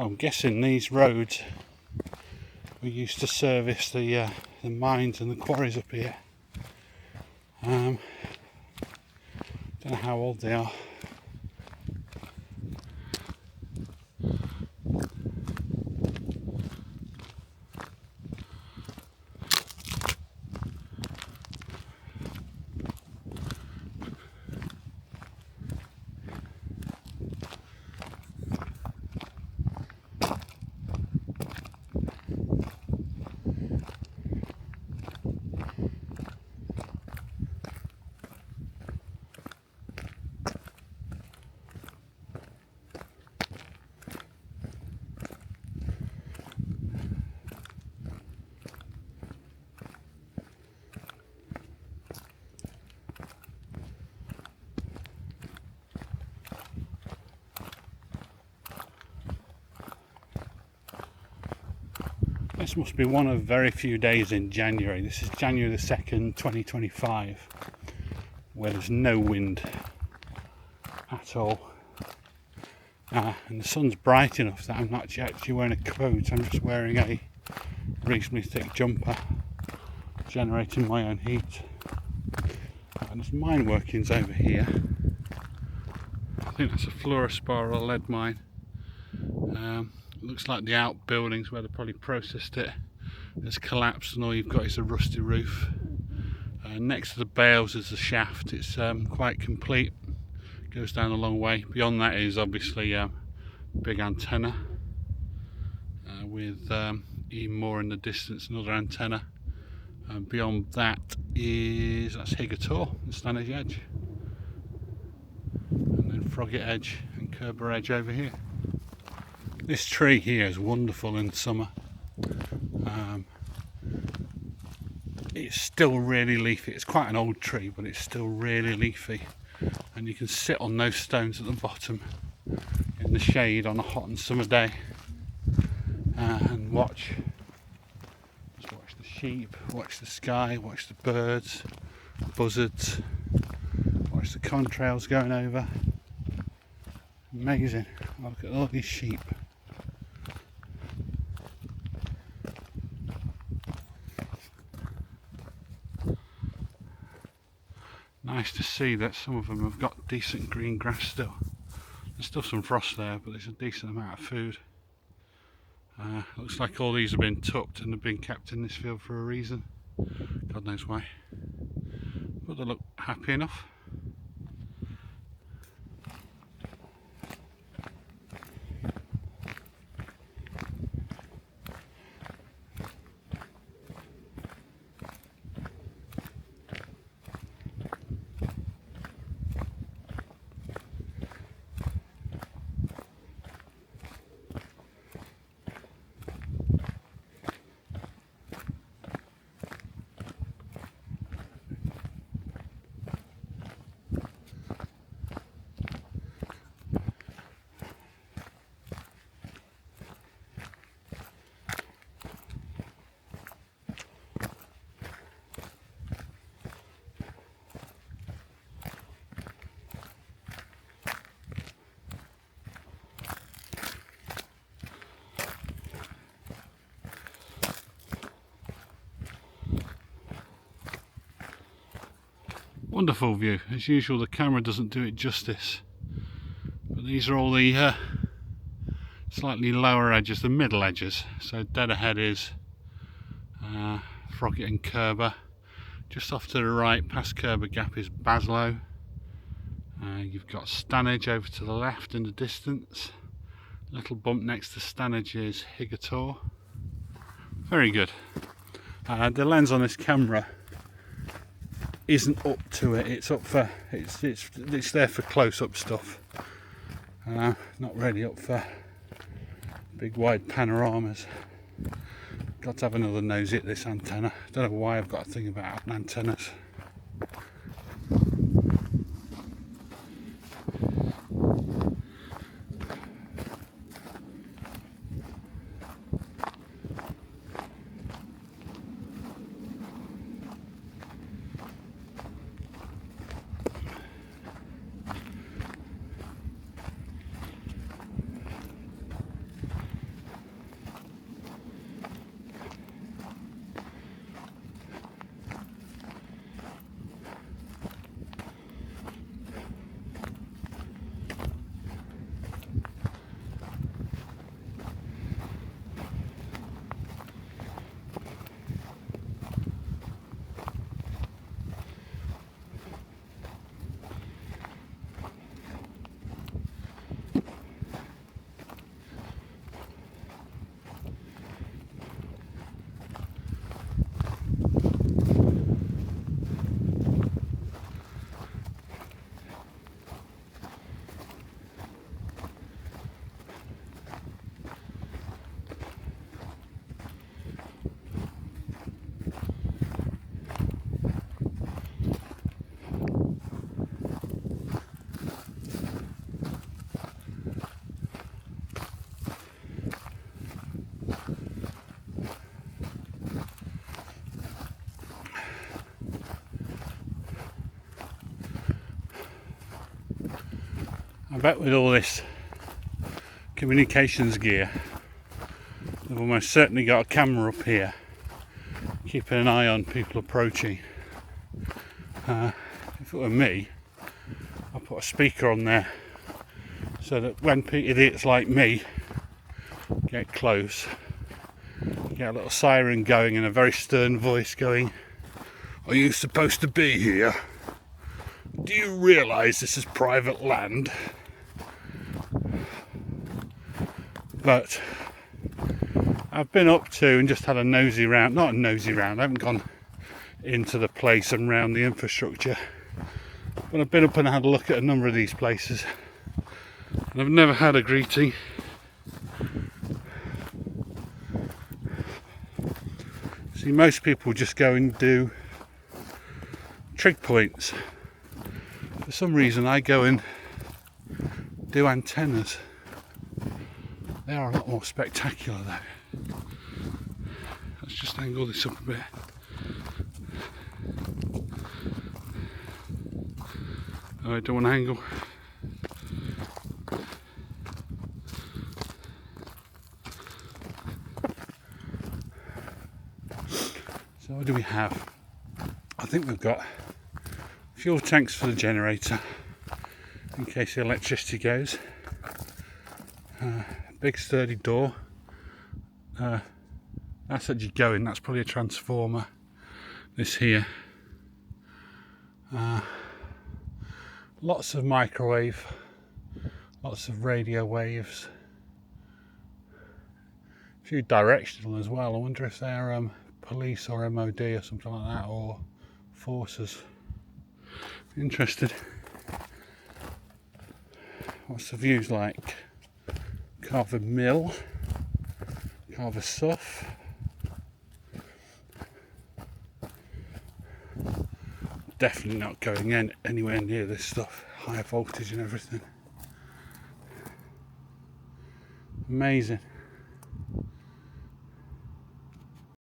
I'm guessing these roads we used to service the mines and the quarries up here. Don't know how old they are. This must be one of very few days in January. This is January the 2nd, 2025, where there's no wind at all. And the sun's bright enough that I'm not actually wearing a coat, I'm just wearing a reasonably thick jumper, generating my own heat. And there's mine workings over here. I think that's a fluorospar or lead mine. Looks like the outbuildings where they probably processed it has collapsed and all you've got is a rusty roof. Next to the bales is the shaft. It's quite complete, goes down a long way. Beyond that is obviously a big antenna with even more in the distance, another antenna. Beyond that's Higator, the Stanage Edge, and then Frogget Edge and Calver Edge over here. This tree here is wonderful in summer. It's still really leafy. It's quite an old tree, but it's still really leafy. And you can sit on those stones at the bottom in the shade on a hot and summer day and watch. Just watch the sheep, watch the sky, watch the birds, buzzards, watch the contrails going over. Amazing. Look at all these sheep. Nice to see that some of them have got decent green grass still. There's still some frost there, but there's a decent amount of food. Looks like all these have been tucked and have been kept in this field for a reason. God knows why. But they look happy enough. Wonderful view. As usual, the camera doesn't do it justice, but these are all the slightly lower edges, the middle edges. So dead ahead is Frogget and Calver. Just off to the right, past Calver Gap, is Baslow. You've got Stanage over to the left in the distance. Little bump next to Stanage is Higator. Very good. The lens on this camera isn't up to it. It's up for it's there for close-up stuff. Not really up for big wide panoramas. Got to have another nosy at this antenna. Don't know why I've got a thing about antennas. bet with all this communications gear, they've almost certainly got a camera up here keeping an eye on people approaching. If it were me, I'd put a speaker on there so that when idiots like me get close, get a little siren going and a very stern voice going, "Are you supposed to be here? Do you realise this is private land?" But I've been up to and just had a nosy round, not a nosy round, I haven't gone into the place and round the infrastructure, but I've been up and had a look at a number of these places, and I've never had a greeting. See, most people just go and do trig points. For some reason I go and do antennas. They are a lot more spectacular though. Let's just angle this up a bit. Oh, I don't want to angle. So what do we have? I think we've got fuel tanks for the generator in case the electricity goes. Big sturdy door. That's actually going, that's probably a transformer. This here. Lots of microwave, lots of radio waves. A few directional as well. I wonder if they're police or MOD or something like that, or forces. Interested. What's the views like? Calver Mill, Calver Sough. Definitely not going anywhere near this stuff. High voltage and everything. Amazing.